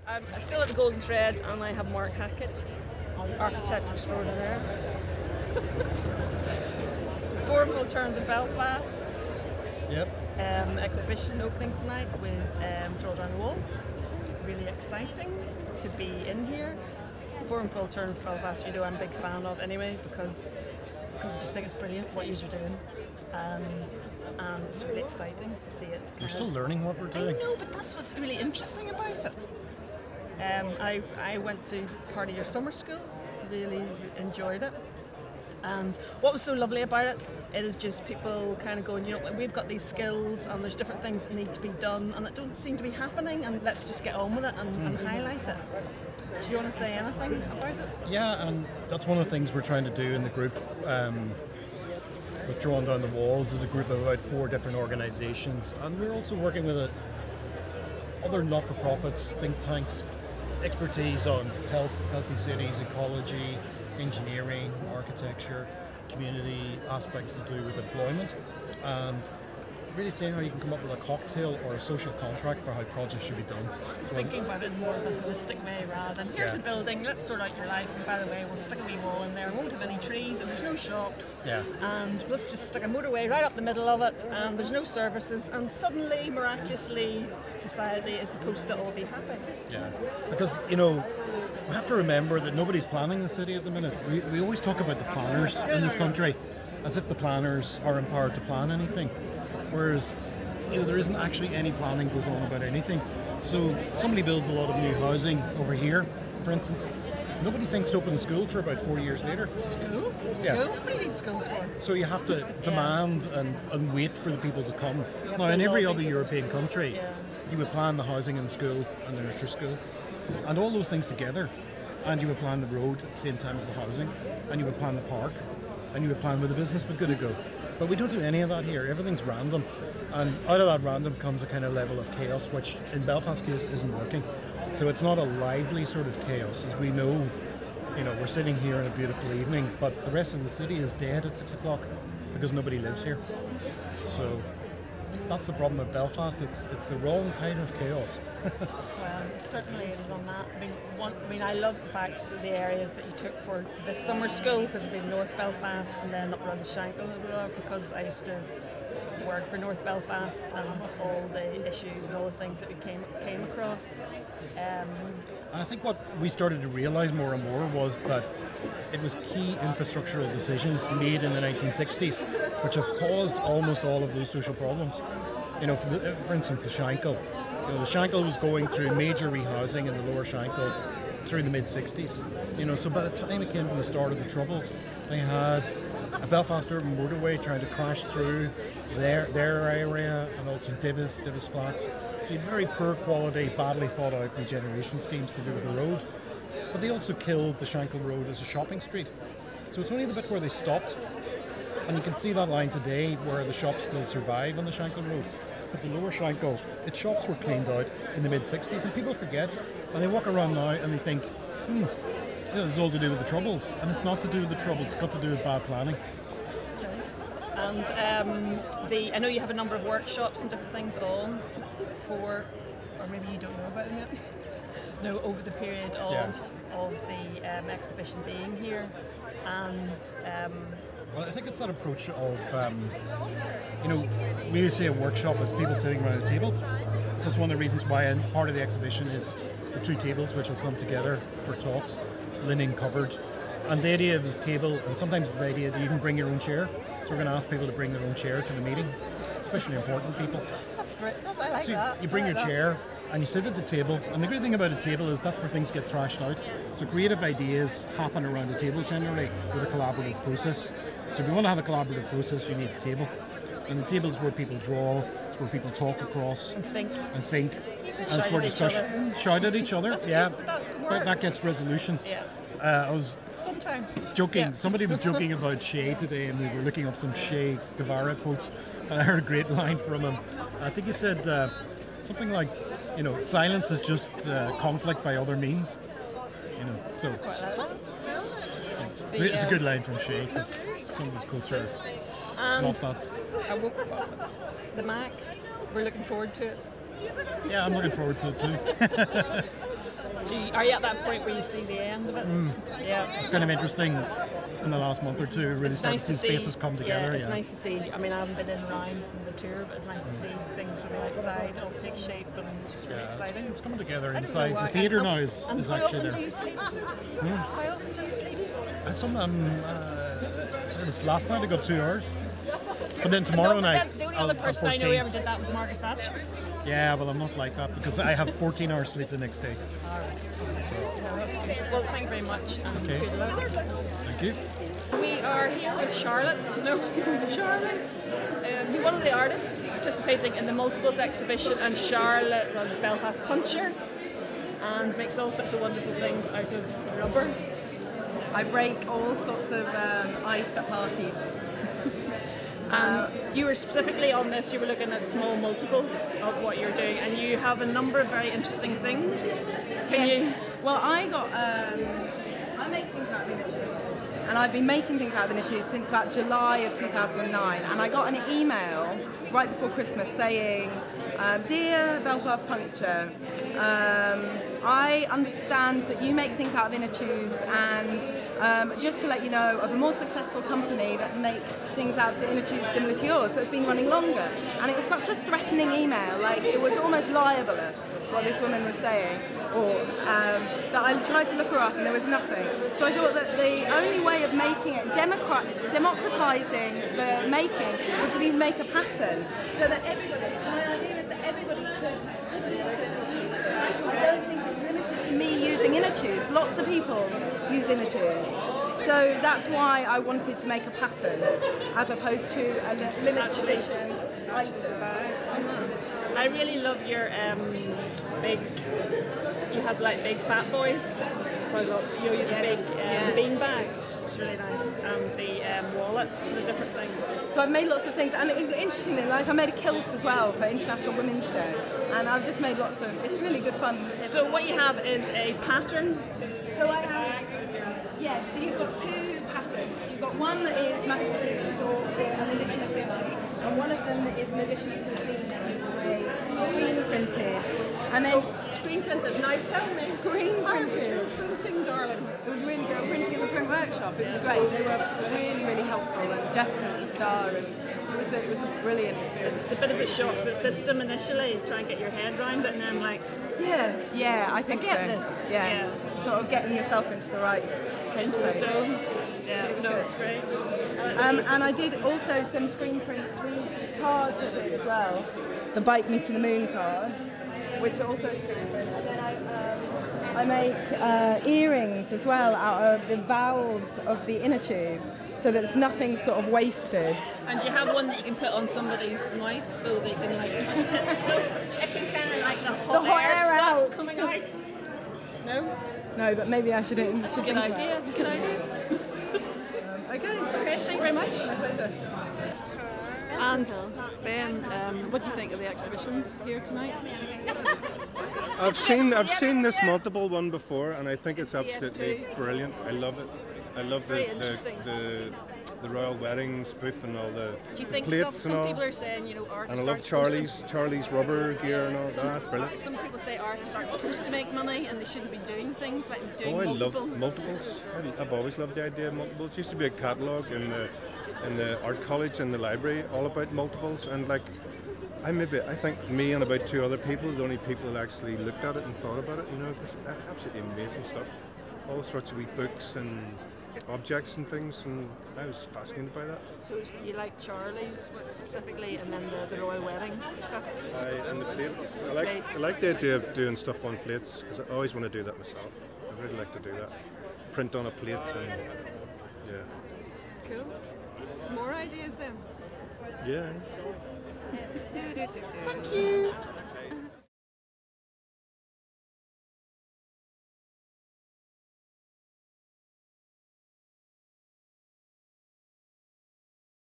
I'm still at the Golden Thread, and I have Mark Hackett, architect extraordinaire. Forum for Alternative Belfast. Yep. Exhibition opening tonight with Draw Down the Walls. Really exciting to be in here. Forum for Alternative Belfast, you know, I'm a big fan of anyway because I just think it's brilliant what you're doing. And it's really exciting to see it. We're still learning what we're doing. I know, but that's what's really interesting about it. I went to part of your summer school, really enjoyed it. And what was so lovely about it, it is just people kind of going, you know, we've got these skills and there's different things that need to be done and that don't seem to be happening, and let's just get on with it and highlight it. Do you want to say anything about it? Yeah, and that's one of the things we're trying to do in the group. With Drawing Down the Walls is a group of about 4 different organisations, and we're also working with other not-for-profits, think tanks, expertise on health, healthy cities, ecology, engineering, architecture, community aspects to do with employment, and really seeing how you can come up with a cocktail or a social contract for how projects should be done. So thinking about it in more of a holistic way rather than here's a building, let's sort out your life, and by the way we'll stick a wee wall in there, we won't have any trees and there's no shops, and let's just stick a motorway right up the middle of it and there's no services, and suddenly, miraculously, society is supposed to all be happy. Yeah, because, you know, we have to remember that nobody's planning the city at the minute. We always talk about the planners in this country as if the planners are empowered to plan anything. Whereas, you know, there isn't actually any planning goes on about anything. So somebody builds a lot of new housing over here, for instance. Nobody thinks to open a school for about 4 years later. School? Yeah. What do you need schools for? So you have to demand and wait for the people to come. Now, in every other European country, you would plan the housing and the school and the nursery school, and all those things together. And you would plan the road at the same time as the housing, and you would plan the park, and you would plan where the business would go. But we don't do any of that here. Everything's random, and out of that random comes a kind of level of chaos, which in Belfast's case isn't working. So it's not a lively sort of chaos, as we know. You know, we're sitting here on a beautiful evening, but the rest of the city is dead at 6 o'clock because nobody lives here. So that's the problem with Belfast. It's the wrong kind of chaos. Well, certainly it is on that. I mean, I love the fact that the areas that you took for this summer school, because we've been North Belfast and then up around the Shankill, because I used to work for North Belfast and all the issues and all the things that we came across. And I think what we started to realise more and more was that it was key infrastructural decisions made in the 1960s which have caused almost all of those social problems. You know, for instance, the Shankill. You know, the Shankill was going through major rehousing in the lower Shankill through the mid-60s. You know, so by the time it came to the start of the Troubles, they had a Belfast urban motorway trying to crash through their area, and also Divis Flats. So you had very poor quality, badly thought out regeneration schemes to do with the road. But they also killed the Shankill Road as a shopping street. So it's only the bit where they stopped. And you can see that line today where the shops still survive on the Shankill Road. But the lower Shankill, its shops were cleaned out in the mid-60s, and people forget. And they walk around now and they think, this is all to do with the Troubles. And it's not to do with the Troubles, it's got to do with bad planning. And I know you have a number of workshops and different things on for, or maybe you don't know about them yet. No, over the period of the exhibition being here, and well, I think it's that approach of, you know, we say a workshop as people sitting around a table. So that's one of the reasons why part of the exhibition is the 2 tables which will come together for talks, linen covered. And the idea of the table, and sometimes the idea that you can bring your own chair. So we're going to ask people to bring their own chair to the meeting, especially important people. That's great. I like that. You bring your chair and you sit at the table, and the great thing about a table is that's where things get thrashed out. So creative ideas happen around a table generally with a collaborative process. So if you want to have a collaborative process, you need a table. And the table is where people draw, it's where people talk across and think. And it's where discussion, shout at each other. That gets resolution. Yeah. I was sometimes joking. Yeah. Somebody was joking about Che today, and we were looking up some Che Guevara quotes, and I heard a great line from him. I think he said something like, you know, silence is just conflict by other means. You know, so it's a good line from Che, because some of his quotes are not that. The Mac, we're looking forward to it. Yeah, I'm looking forward to it too. Are you at that point where you see the end of it? Yeah. It's kind of interesting in the last month or two, really It's starting nice to see spaces come together. Yeah, it's nice to see. I mean, I haven't been in around from the tour, but it's nice to see things from the outside all take shape, and it's just really exciting. It's coming together I don't inside. know why. The theatre And now is how actually often there. do you sleep? How often do you sleep? Sort of last night I got 2 hours. But then tomorrow night, The only I'll other have person I know 14. who ever did that was Margaret Thatcher. Yeah, well, I'm not like that because I have 14 hours sleep the next day. So, No, that's good. Well, thank you very much, and Okay. good luck. thank you. We are here with Charlotte. No, Charlotte. One of the artists participating in the Multiples exhibition, and Charlotte runs Belfast Puncher and makes all sorts of wonderful things out of rubber. I break all sorts of ice at parties. You were specifically on this, you were looking at small multiples of what you're doing, and you have a number of very interesting things. Can you? Well, I make things out of inner tubes, and I've been making things out of inner tubes since about July of 2009, and I got an email right before Christmas saying, "Dear Belfast Puncture, I understand that you make things out of inner tubes, and just to let you know of a more successful company that makes things out of inner tubes similar to yours that's been running longer." And it was such a threatening email, like it was almost libelous what this woman was saying, or that I tried to look her up and there was nothing. So I thought that the only way of making it, democratizing the making, would to be make a pattern so that everybody. So my idea is that everybody could do this. I don't think it's limited to me using inner tubes. Lots of people use inner tubes. So that's why I wanted to make a pattern as opposed to a limited edition item. I really love your big. You have like big fat boys. So I love you have the big bean bags. It's really nice. And the wallets, the different things. So I've made lots of things, and interestingly, like I made a kilt as well for International Women's Day, and I've just made lots of. It's really good fun. So what you have is a pattern. So I have. Yeah. So you've got 2 patterns. You've got one that is mass produced or an edition of 50, and one of them is an edition of 15 that is screen printed. And then Screen printed. Now tell me. screen printed. Printing, darling. It was really good. Printing in the print workshop. It was great. They were really, really helpful. And Jessica was a star, and it was a brilliant experience. It's a bit of a shock to the system initially, try and get your head around it, and then like, Yeah, I think I get so. this. Yeah. Sort of getting yourself into the right into the headspace. zone. Yeah, It was no, good. it's great. And I did also some screen print cards I did as well. The Bike Me to the Moon cards, which are also screen print. And then I make earrings as well out of the valves of the inner tube, so that there's nothing sort of wasted. And you have one that you can put on somebody's mouth so they can like twist it, so it can kind of like the hot air stops coming out. No? No, but maybe I should. It's a good idea. It's a good idea. Okay, thank you very much. My pleasure. And Ben, what do you think of the exhibitions here tonight? I've seen this multiple one before, and I think it's absolutely brilliant. I love it. I love the royal weddings booth and all the Do you think plates some and all. people are saying, you know, art And I love Charlie's rubber gear and all that. Brilliant. Some people say artists aren't supposed to make money and they shouldn't be doing things like doing Oh, I multiples. love multiples. I've always loved the idea of multiples. There used to be a catalogue in the art college and the library all about multiples, and like I think me and about 2 other people, the only people that actually looked at it and thought about it. You know, it's absolutely amazing stuff. All sorts of wee books and objects and things, and I was fascinated by that. So you like Charlie's specifically, and then the royal wedding stuff? And the plates. I like the idea of doing stuff on plates, because I always want to do that myself. I really like to do that. Print on a plate and yeah. Cool. More ideas then? Yeah. Thank you.